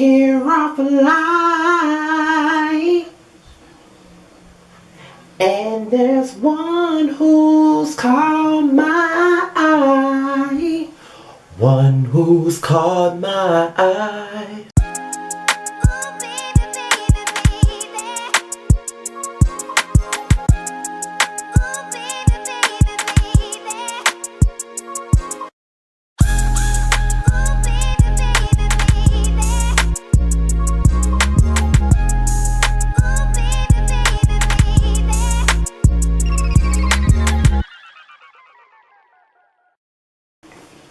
Here of life, and there's one who's caught my eye. One who's caught my eye.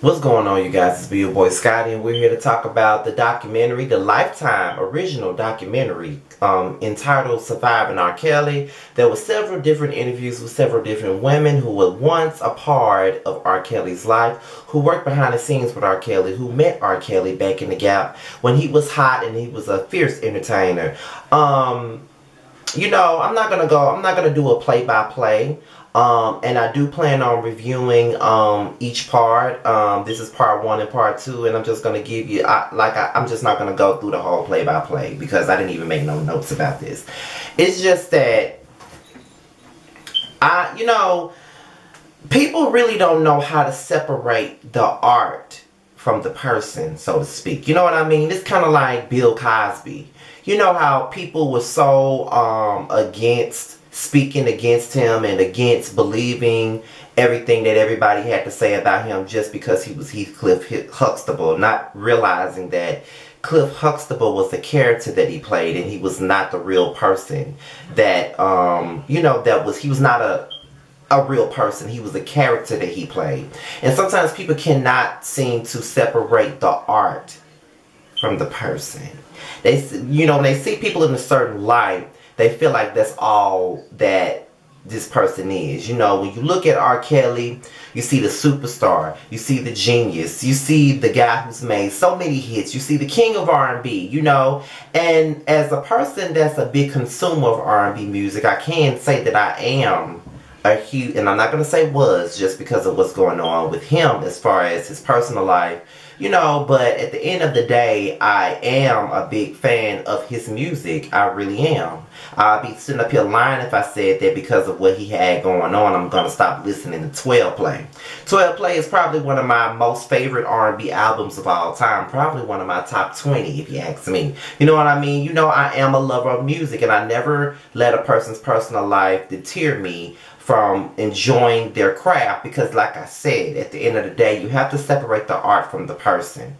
What's going on, you guys? It's your boy Scotty, and we're here to talk about the documentary, the Lifetime original documentary entitled Surviving R. Kelly. There were several different interviews with several different women who were once a part of R. Kelly's life, who worked behind the scenes with R. Kelly, who met R. Kelly back in the Gap when he was hot and he was a fierce entertainer. You know, I'm not gonna do a play-by-play. And I do plan on reviewing each part. This is part 1 and part 2, and I'm just gonna give you I'm just not gonna go through the whole play-by-play because I didn't even make no notes about this. It's just that people really don't know how to separate the art from the person, so to speak. You know what I mean? It's kind of like Bill Cosby. You know how people were so speaking against him and against believing everything that everybody had to say about him just because he was Heathcliff Huxtable, not realizing that Cliff Huxtable was the character that he played and he was not the real person that he was not a real person. He was a character that he played. And sometimes people cannot seem to separate the art from the person. When they see people in a certain light, they feel like that's all that this person is. You know, when you look at R. Kelly, you see the superstar, you see the genius, you see the guy who's made so many hits, you see the king of R&B, you know. And as a person that's a big consumer of R&B music, I can say that I am a huge, and I'm not going to say was just because of what's going on with him as far as his personal life, you know, but at the end of the day, I am a big fan of his music. I really am. I'll be sitting up here lying if I said that because of what he had going on, I'm going to stop listening to 12 Play. 12 Play is probably one of my most favorite R&B albums of all time. Probably one of my top 20 if you ask me. You know what I mean? You know, I am a lover of music and I never let a person's personal life deter me from enjoying their craft because, like I said, at the end of the day, you have to separate the art from the person.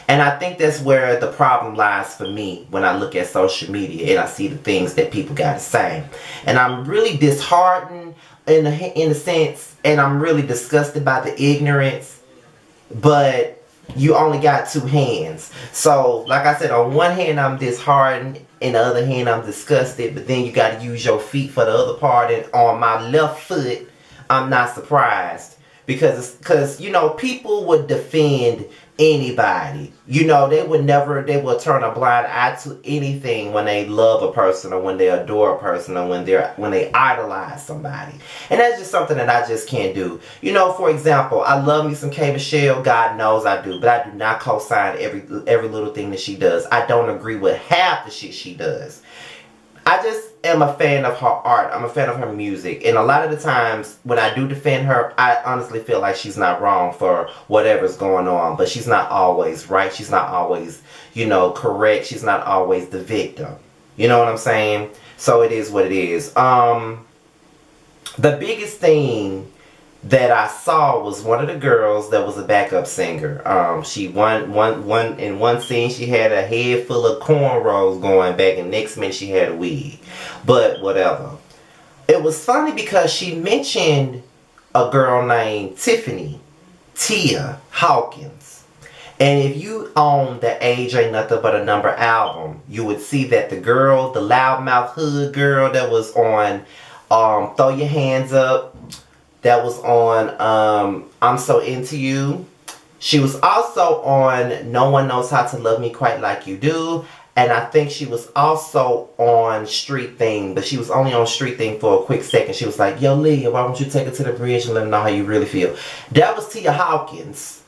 And I think that's where the problem lies for me when I look at social media and I see the things that people got to say. And I'm really disheartened in a sense, and I'm really disgusted by the ignorance, but you only got two hands. So, like I said, on one hand, I'm disheartened. In the other hand, I'm disgusted. But then you got to use your feet for the other part. And on my left foot, I'm not surprised. Because you know, people would defend anybody. You know, they will turn a blind eye to anything when they love a person or when they adore a person or when they idolize somebody. And that's just something that I just can't do. You know, for example, I love me some K. Michelle. God knows I do. But I do not co-sign every little thing that she does. I don't agree with half the shit she does. I just am a fan of her art. I'm a fan of her music. And a lot of the times when I do defend her, I honestly feel like she's not wrong for whatever's going on. But she's not always right. She's not always, you know, correct. She's not always the victim. You know what I'm saying? So it is what it is. The biggest thing that I saw was one of the girls that was a backup singer. She in one scene she had a head full of cornrows going back, and next minute she had a wig. But whatever. It was funny because she mentioned a girl named Tia Hawkins. And if you own the Age Ain't Nothing But a Number album, you would see that the girl, the loudmouth hood girl that was on Throw Your Hands Up, that was on I'm So Into You. She was also on No One Knows How to Love Me Quite Like You Do. And I think she was also on Street Thing. But she was only on Street Thing for a quick second. She was like, yo, Leah, why don't you take her to the bridge and let her know how you really feel. That was Tia Hawkins.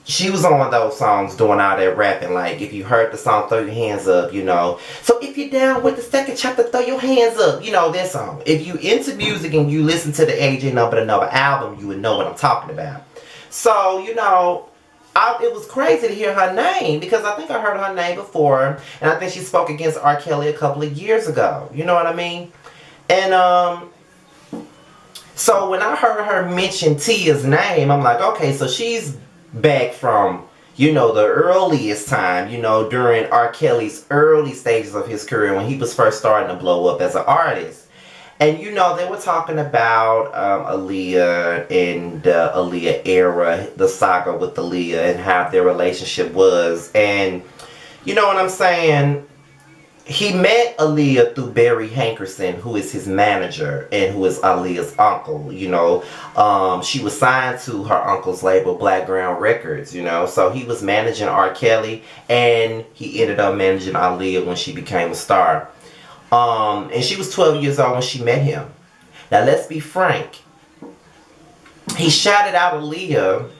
She was on those songs doing all that rapping. Like, if you heard the song, throw your hands up, you know. So if you're down with the second chapter, throw your hands up. You know, that song. If you into music and you listen to the AJ Number the Number album, you would know what I'm talking about. So, you know, it was crazy to hear her name, because I think I heard her name before. And I think she spoke against R. Kelly a couple of years ago. You know what I mean? And, so when I heard her mention Tia's name, I'm like, okay, so she's back from, you know, the earliest time, you know, during R. Kelly's early stages of his career when he was first starting to blow up as an artist. And, you know, they were talking about Aaliyah and the Aaliyah era, the saga with Aaliyah and how their relationship was. And, you know what I'm saying? He met Aaliyah through Barry Hankerson, who is his manager and who is Aaliyah's uncle. You know, she was signed to her uncle's label, Blackground Records. You know, so he was managing R. Kelly, and he ended up managing Aaliyah when she became a star. And she was 12 years old when she met him. Now, let's be frank. He shouted out Aaliyah.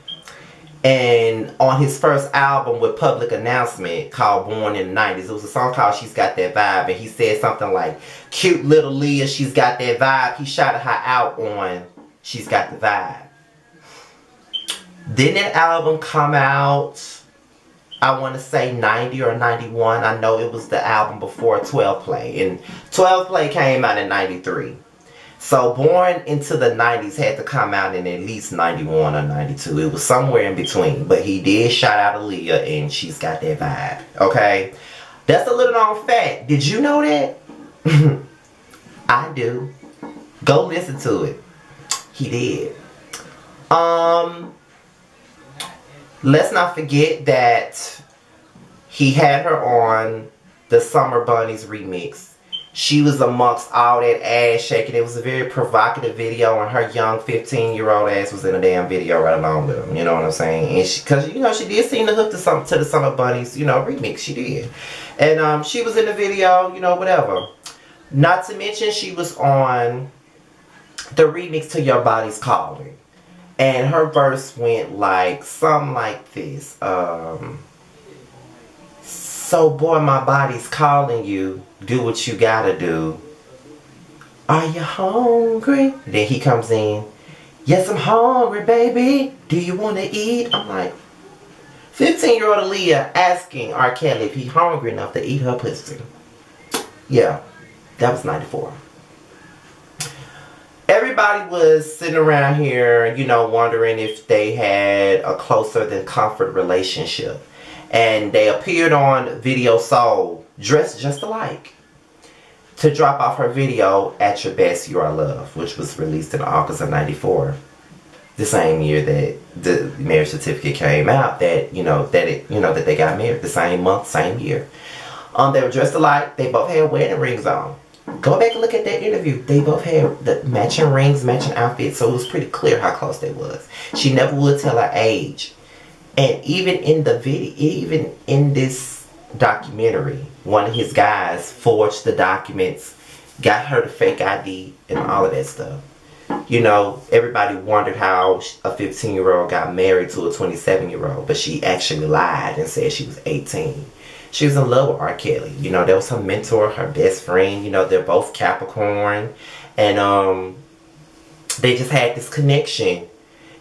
And on his first album with Public Announcement called Born in the 90s, it was a song called She's Got That Vibe. And he said something like, cute little Leah, she's got that vibe. He shouted her out on She's Got the Vibe. Then that album come out, I want to say 90 or 91. I know it was the album before 12 Play. And 12 Play came out in 93. So Born into the 90s had to come out in at least 91 or 92. It was somewhere in between. But he did shout out Aaliyah and She's Got That Vibe. Okay? That's a little known fact. Did you know that? I do. Go listen to it. He did. Let's not forget that he had her on the Summer Bunnies remix. She was amongst all that ass shaking. It was a very provocative video, and her young 15-year-old ass was in a damn video right along with him. You know what I'm saying? And because, you know, she did seem to hook to the Summer Bunnies, you know, remix. She did. And she was in the video, you know, whatever. Not to mention she was on the remix to Your Body's Calling. And her verse went like, something like this. So boy, my body's calling you. Do what you gotta do. Are you hungry? Then he comes in. Yes, I'm hungry, baby. Do you want to eat? I'm like, 15-year-old Aaliyah asking R. Kelly if he's hungry enough to eat her pussy. Yeah, that was 94. Everybody was sitting around here, you know, wondering if they had a closer than comfort relationship. And they appeared on Video Soul, dressed just alike, to drop off her video, At Your Best, You Are Loved, which was released in August of 94. The same year that the marriage certificate came out, that, you know, that they got married. The same month, same year. They were dressed alike. They both had wedding rings on. Go back and look at that interview. They both had the matching rings, matching outfits, so it was pretty clear how close they was. She never would tell her age. And even in the video, even in this documentary, one of his guys forged the documents, got her the fake ID, and all of that stuff. You know, everybody wondered how a 15-year-old got married to a 27-year-old, but she actually lied and said she was 18. She was in love with R. Kelly. You know, that was her mentor, her best friend. You know, they're both Capricorn. And they just had this connection.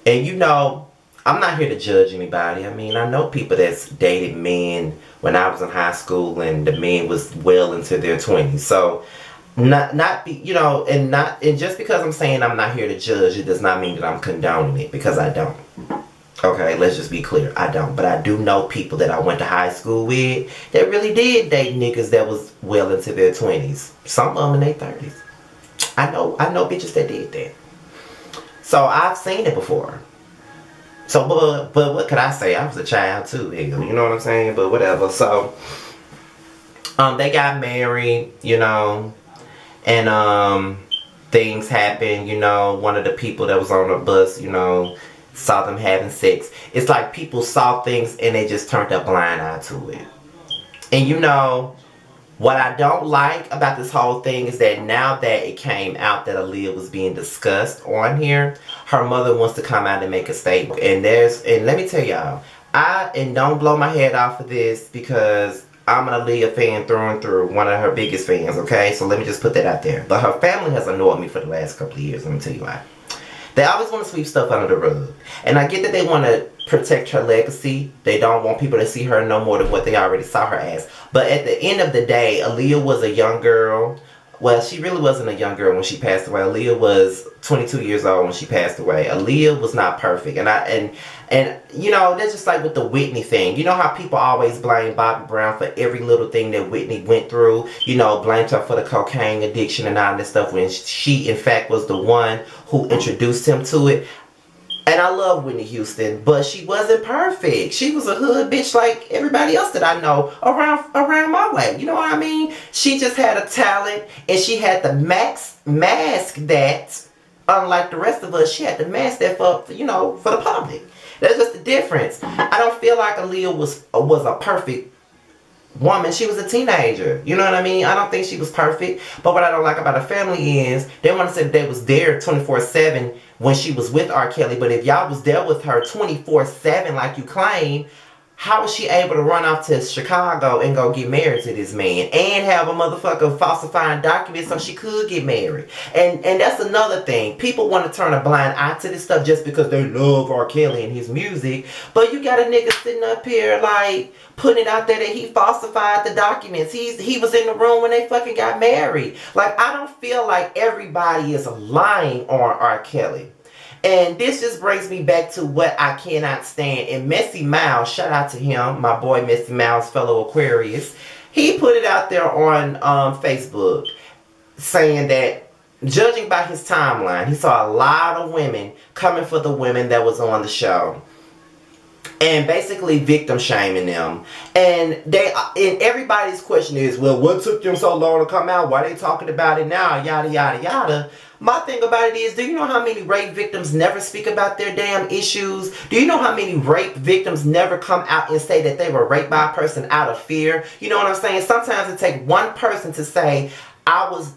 And, you know, I'm not here to judge anybody. I mean, I know people that's dated men when I was in high school and the men was well into their 20s. So, and just because I'm saying I'm not here to judge, it does not mean that I'm condoning it, because I don't. Okay, let's just be clear. I don't. But I do know people that I went to high school with that really did date niggas that was well into their 20s. Some of them in their 30s. I know bitches that did that. So I've seen it before. So, but what could I say? I was a child too, you know what I'm saying? But whatever. So, they got married, you know, and things happened, you know. One of the people that was on the bus, you know, saw them having sex. It's like people saw things and they just turned a blind eye to it. And you know, what I don't like about this whole thing is that now that it came out that Aaliyah was being discussed on here, her mother wants to come out and make a statement. And let me tell y'all, and don't blow my head off of this because I'm an Aaliyah fan through and through, one of her biggest fans, okay? So let me just put that out there. But her family has annoyed me for the last couple of years, let me tell you why. They always want to sweep stuff under the rug. And I get that they want to protect her legacy. They don't want people to see her no more than what they already saw her as. But at the end of the day, Aaliyah was a young girl. Well, she really wasn't a young girl when she passed away. Aaliyah was 22 years old when she passed away. Aaliyah was not perfect. And you know, that's just like with the Whitney thing. You know how people always blame Bobby Brown for every little thing that Whitney went through? You know, blamed her for the cocaine addiction and all this stuff when she, in fact, was the one who introduced him to it. And I love Whitney Houston, but she wasn't perfect. She was a hood bitch like everybody else that I know around my way. You know what I mean? She just had a talent, and she had to mask that. Unlike the rest of us, she had to mask that for the public. That's just the difference. I don't feel like Aaliyah was a perfect woman. She was a teenager. You know what I mean? I don't think she was perfect. But what I don't like about her family is they want to say that they was there 24/7 when she was with R. Kelly. But if y'all was there with her 24/7 like you claim, how was she able to run off to Chicago and go get married to this man and have a motherfucker falsifying documents so she could get married? And that's another thing. People want to turn a blind eye to this stuff just because they love R. Kelly and his music. But you got a nigga sitting up here like putting it out there that he falsified the documents. He was in the room when they fucking got married. Like, I don't feel like everybody is lying on R. Kelly. And this just brings me back to what I cannot stand. And Messy Mouse, shout out to him, my boy Messy Mouse, fellow Aquarius. He put it out there on Facebook saying that, judging by his timeline, he saw a lot of women coming for the women that was on the show. And basically victim shaming them. And everybody's question is, well, what took them so long to come out? Why are they talking about it now? Yada, yada, yada. My thing about it is, do you know how many rape victims never speak about their damn issues? Do you know how many rape victims never come out and say that they were raped by a person out of fear? You know what I'm saying? Sometimes it takes one person to say,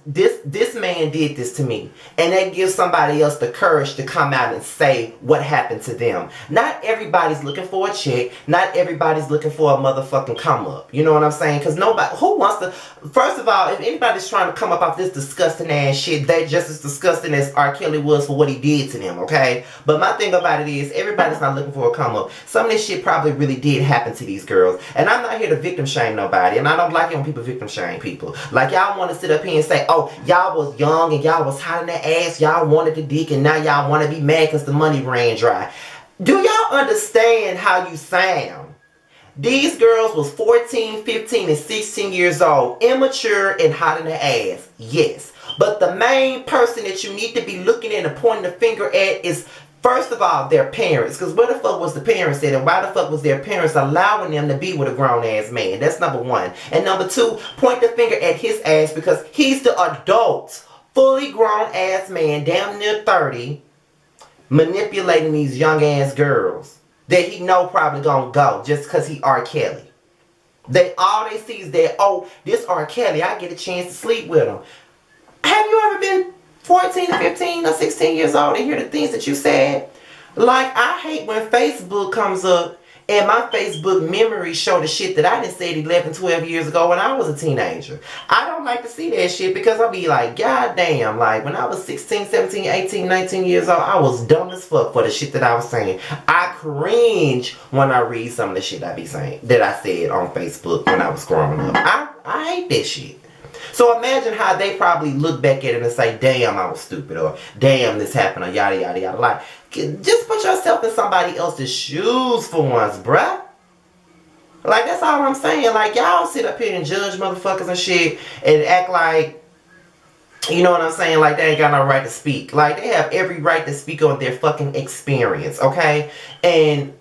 this man did this to me. And that gives somebody else the courage to come out and say what happened to them. Not everybody's looking for a check. Not everybody's looking for a motherfucking come up. You know what I'm saying? Because nobody, who wants to, first of all, if anybody's trying to come up off this disgusting ass shit, they're just as disgusting as R. Kelly was for what he did to them, okay? But my thing about it is, everybody's not looking for a come up. Some of this shit probably really did happen to these girls. And I'm not here to victim shame nobody. And I don't like it when people victim shame people. Like, y'all want to sit up here and say, oh, y'all was young and y'all was hot in the ass, y'all wanted the dick, and now y'all want to be mad because the money ran dry. Do y'all understand how you sound? These girls was 14, 15, and 16 years old, immature and hot in the ass, yes. But the main person that you need to be looking at and pointing the finger at is, first of all, their parents. Because where the fuck was the parents at? And why the fuck was their parents allowing them to be with a grown-ass man? That's number one. And number two, point the finger at his ass because he's the adult, fully grown-ass man, damn near 30, manipulating these young-ass girls that he know probably gonna go just because he R. Kelly. All they see is that, oh, this R. Kelly, I get a chance to sleep with him. Have you ever been 14, 15, or 16 years old and hear the things that you said? Like, I hate when Facebook comes up and my Facebook memories show the shit that I done said 11, 12 years ago when I was a teenager. I don't like to see that shit because I'll be like, God damn, like when I was 16, 17, 18, 19 years old, I was dumb as fuck for the shit that I was saying. I cringe when I read some of the shit I be saying, that I said on Facebook when I was growing up. I hate that shit. So imagine how they probably look back at it and say, damn, I was stupid, or damn, this happened, or yada, yada, yada. Like, just put yourself in somebody else's shoes for once, bruh. Like, that's all I'm saying. Like, y'all sit up here and judge motherfuckers and shit and act like, you know what I'm saying? Like, they ain't got no right to speak. Like, they have every right to speak on their fucking experience, okay? And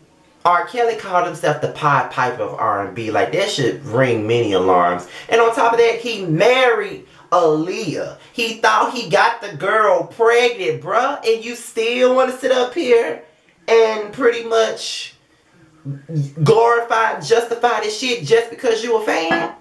R. Kelly called himself the Pied Piper of R&B. Like, that should ring many alarms. And on top of that, he married Aaliyah. He thought he got the girl pregnant, bruh. And you still want to sit up here and pretty much glorify and justify this shit just because you a fan?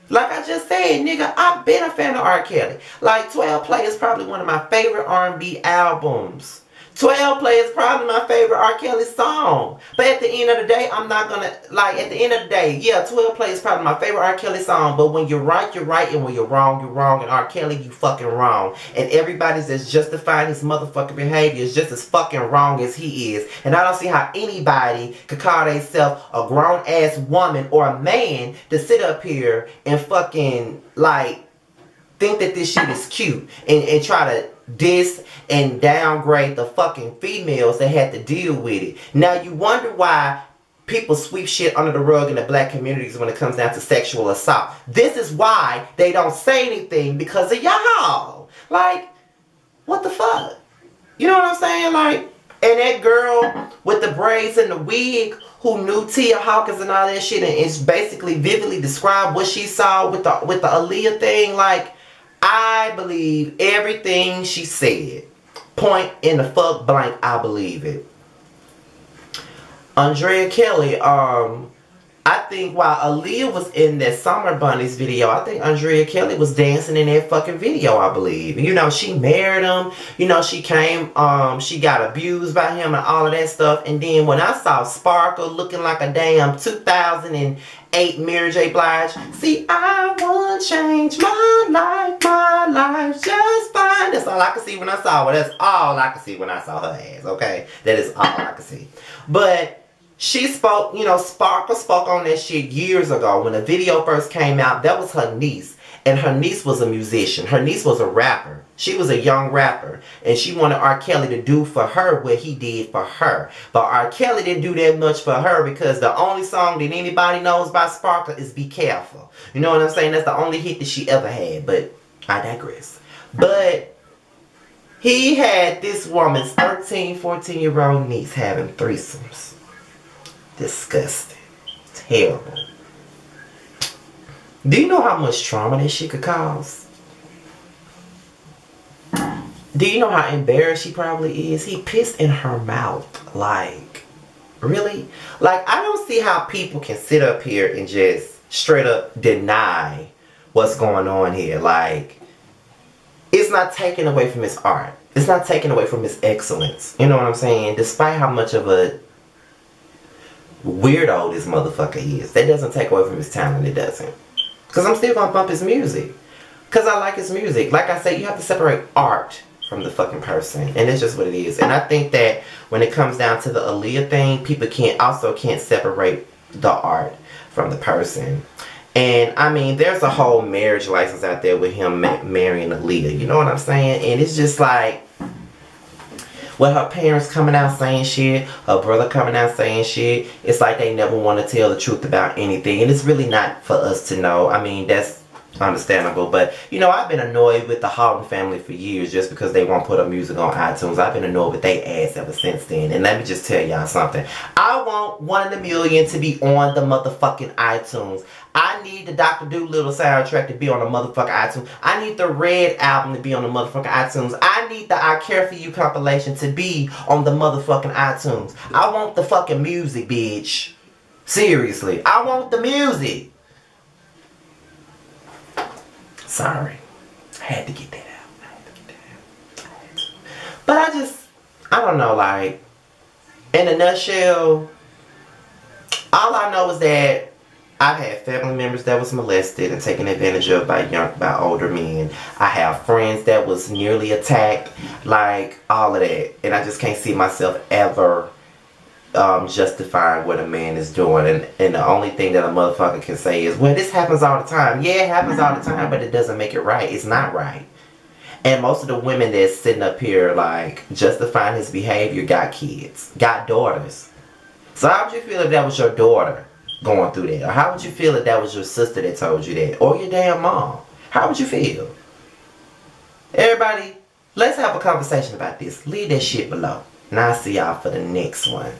Like I just said, nigga, I've been a fan of R. Kelly. Like, 12 Play is probably one of my favorite R&B albums. 12 Play is probably my favorite R. Kelly song. But at the end of the day, I'm not gonna, like, at the end of the day, yeah, 12 Play is probably my favorite R. Kelly song. But when you're right, you're right. And when you're wrong. And R. Kelly, you fucking wrong. And everybody's that's justifying his motherfucking behavior is just as fucking wrong as he is. And I don't see how anybody could call themselves a grown-ass woman or a man to sit up here and fucking, like, think that this shit is cute and try to diss and downgrade the fucking females that had to deal with it. Now you wonder why people sweep shit under the rug in the black communities when it comes down to sexual assault. This is why they don't say anything, because of y'all. Like, what the fuck? You know what I'm saying? Like, and that girl with the braids and the wig who knew Tia Hawkins and all that shit and is basically vividly described what she saw with the Aaliyah thing, like, I believe everything she said. Point in the fuck blank, I believe it. Andrea Kelly, I think while Aaliyah was in that Summer Bunnies video, I think Andrea Kelly was dancing in that fucking video, I believe. You know, she married him. You know, she came, she got abused by him and all of that stuff. And then when I saw Sparkle looking like a damn 2008 Mary J. Blige, see, I want to change my life just fine. That's all I could see when I saw her. That's all I could see when I saw her ass, okay? That is all I could see. But she spoke, you know, Sparkle spoke on that shit years ago when the video first came out. That was her niece. And her niece was a musician. Her niece was a rapper. She was a young rapper. And she wanted R. Kelly to do for her what he did for her. But R. Kelly didn't do that much for her because the only song that anybody knows by Sparkle is Be Careful. You know what I'm saying? That's the only hit that she ever had. But I digress. But he had this woman's 13, 14-year-old niece having threesomes. Disgusting. Terrible. Do you know how much trauma that shit could cause? Do you know how embarrassed she probably is? He pissed in her mouth. Like, really? Like, I don't see how people can sit up here and just straight up deny what's going on here. Like, it's not taken away from his art. It's not taken away from his excellence. You know what I'm saying? Despite how much of a weirdo this motherfucker is, that doesn't take away from his talent. It doesn't. Because I'm still gonna bump his music. Because I like his music. Like I said, you have to separate art from the fucking person. And it's just what it is. And I think that when it comes down to the Aaliyah thing, people can't separate the art from the person. And I mean, there's a whole marriage license out there with him marrying Aaliyah. You know what I'm saying? And it's just like, with her parents coming out saying shit, her brother coming out saying shit, it's like they never want to tell the truth about anything. And it's really not for us to know. I mean, that's understandable. But, you know, I've been annoyed with the Houghton family for years just because they won't put her music on iTunes. I've been annoyed with their ass ever since then. And let me just tell y'all something. I want 1 in a million to be on the motherfucking iTunes. I need the Dr. Dolittle soundtrack to be on the motherfucking iTunes. I need the Red album to be on the motherfucking iTunes. I need the I Care For You compilation to be on the motherfucking iTunes. I want the fucking music, bitch. Seriously. I want the music. Sorry. I had to get that out. But I don't know, like, in a nutshell, all I know is that I've had family members that was molested and taken advantage of by older men. I have friends that was nearly attacked, like all of that. And I just can't see myself ever justifying what a man is doing. And the only thing that a motherfucker can say is, well, this happens all the time. Yeah, it happens all the time, but it doesn't make it right. It's not right. And most of the women that's sitting up here, like, justifying his behavior got kids, got daughters. So how would you feel if that was your daughter going through that? Or how would you feel if that was your sister that told you that? Or your damn mom? How would you feel? Everybody, let's have a conversation about this. Leave that shit below. And I'll see y'all for the next one.